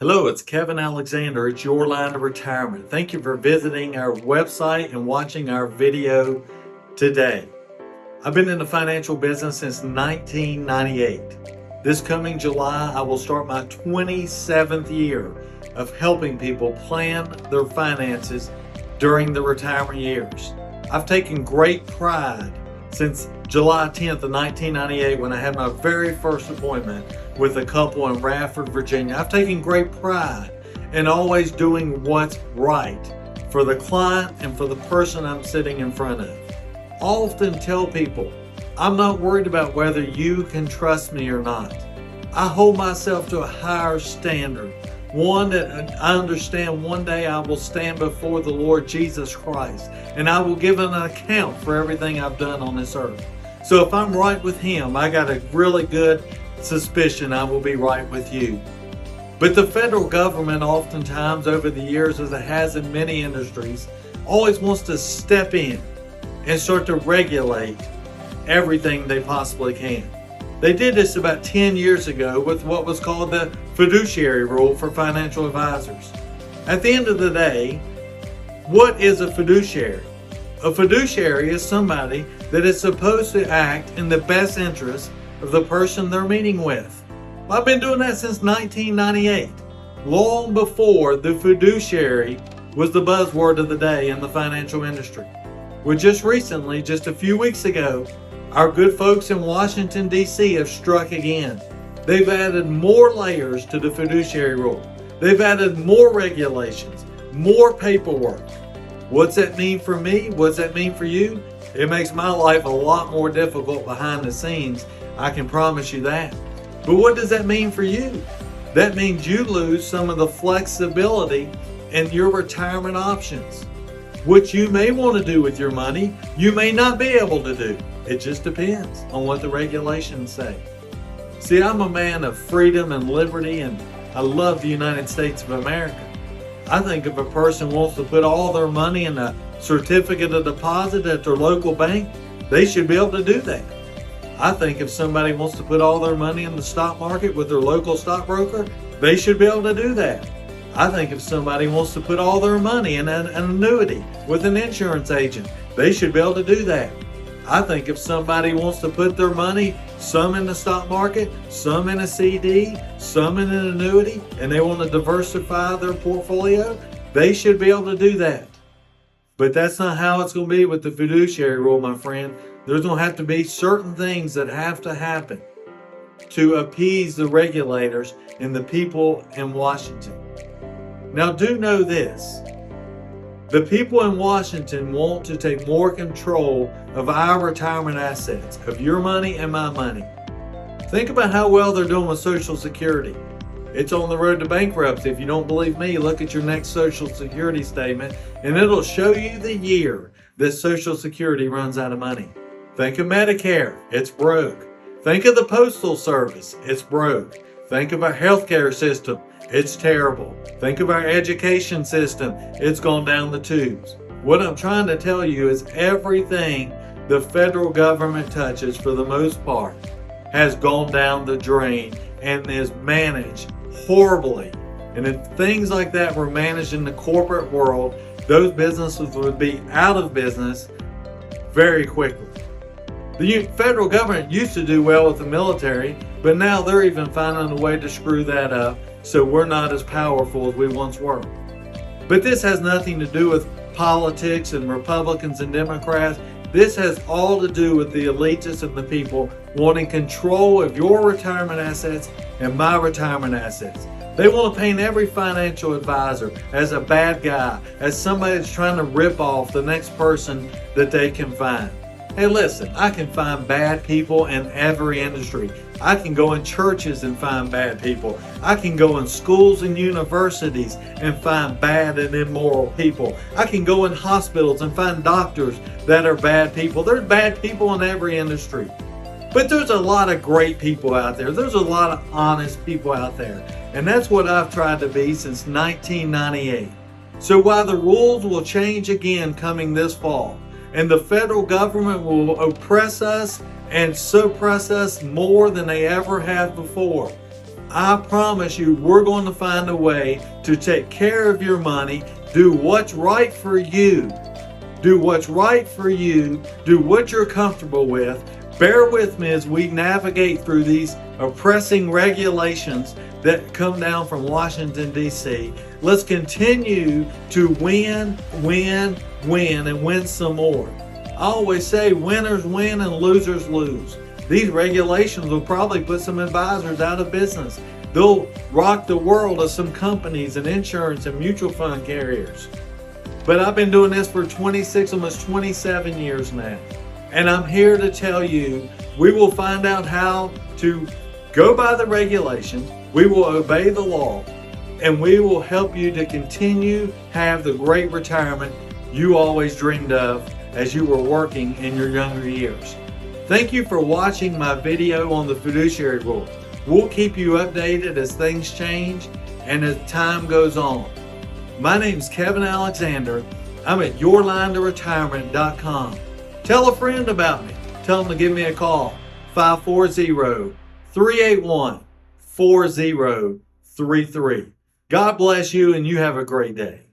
Hello, it's Kevin Alexander. It's Your Line of Retirement. Thank you for visiting our website and watching our video today. I've been in the financial business since 1998. This coming July, I will start my 27th year of helping people plan their finances during the retirement years. I've taken great pride since July 10th of 1998 when I had my very first appointment with a couple in Radford, Virginia. I've taken great pride in always doing what's right for the client and for the person I'm sitting in front of. I often tell people, I'm not worried about whether you can trust me or not. I hold myself to a higher standard, one that I understand one day I will stand before the Lord Jesus Christ and I will give an account for everything I've done on this earth. So if I'm right with Him, I got a really good suspicion I will be right with you. But the federal government oftentimes over the years, as it has in many industries, always wants to step in and start to regulate everything they possibly can. They did this about 10 years ago with what was called the Fiduciary rule for financial advisors. At the end of the day, what is a fiduciary? A fiduciary is somebody that is supposed to act in the best interest of the person they're meeting with. Well, I've been doing that since 1998, long before the fiduciary was the buzzword of the day in the financial industry. Well, just recently, just a few weeks ago, our good folks in Washington, D.C. have struck again. They've added more layers to the fiduciary rule. They've added more regulations, more paperwork. What's that mean for me? What's that mean for you? It makes my life a lot more difficult behind the scenes. I can promise you that. But what does that mean for you? That means you lose some of the flexibility in your retirement options. What you may want to do with your money, you may not be able to do. It just depends on what the regulations say. See, I'm a man of freedom and liberty, and I love the United States of America. I think if a person wants to put all their money in a certificate of deposit at their local bank, they should be able to do that. I think if somebody wants to put all their money in the stock market with their local stockbroker, they should be able to do that. I think if somebody wants to put all their money in an annuity with an insurance agent, they should be able to do that. I think if somebody wants to put their money, some in the stock market, some in a CD, some in an annuity, and they want to diversify their portfolio, they should be able to do that. But that's not how it's going to be with the fiduciary rule, my friend. There's going to have to be certain things that have to happen to appease the regulators and the people in Washington. Now, do know this. The people in Washington want to take more control of our retirement assets, of your money and my money. Think about how well they're doing with Social Security. It's on the road to bankruptcy. If you don't believe me, look at your next Social Security statement, and it'll show you the year that Social Security runs out of money. Think of Medicare. It's broke. Think of the Postal Service. It's broke. Think of our healthcare system. It's terrible. Think of our education system. It's gone down the tubes. What I'm trying to tell you is everything the federal government touches, for the most part, has gone down the drain and is managed horribly. And if things like that were managed in the corporate world, those businesses would be out of business very quickly. The federal government used to do well with the military, but now they're even finding a way to screw that up, so we're not as powerful as we once were. But this has nothing to do with politics and Republicans and Democrats. This has all to do with the elitists and the people wanting control of your retirement assets and my retirement assets. They want to paint every financial advisor as a bad guy, as somebody that's trying to rip off the next person that they can find. Hey, listen, I can find bad people in every industry. I can go in churches and find bad people. I can go in schools and universities and find bad and immoral people. I can go in hospitals and find doctors that are bad people. There's bad people in every industry. But there's a lot of great people out there. There's a lot of honest people out there. And that's what I've tried to be since 1998. So while the rules will change again coming this fall, and the federal government will oppress us and suppress us more than they ever have before, I promise you, we're going to find a way to take care of your money, do what's right for you. Do what's right for you. Do what you're comfortable with. Bear with me as we navigate through these oppressing regulations that come down from Washington, D.C. Let's continue to win, and win some more. I always say winners win and losers lose. These regulations will probably put some advisors out of business. They'll rock the world of some companies and insurance and mutual fund carriers. But I've been doing this for 26, almost 27 years now. And I'm here to tell you, we will find out how to go by the regulations, we will obey the law, and we will help you to continue have the great retirement you always dreamed of as you were working in your younger years. Thank you for watching my video on the fiduciary rule. We'll keep you updated as things change and as time goes on. My name's Kevin Alexander. I'm at yourlineToRetirement.com. Tell a friend about me. Tell them to give me a call. 540-381-4033. God bless you and you have a great day.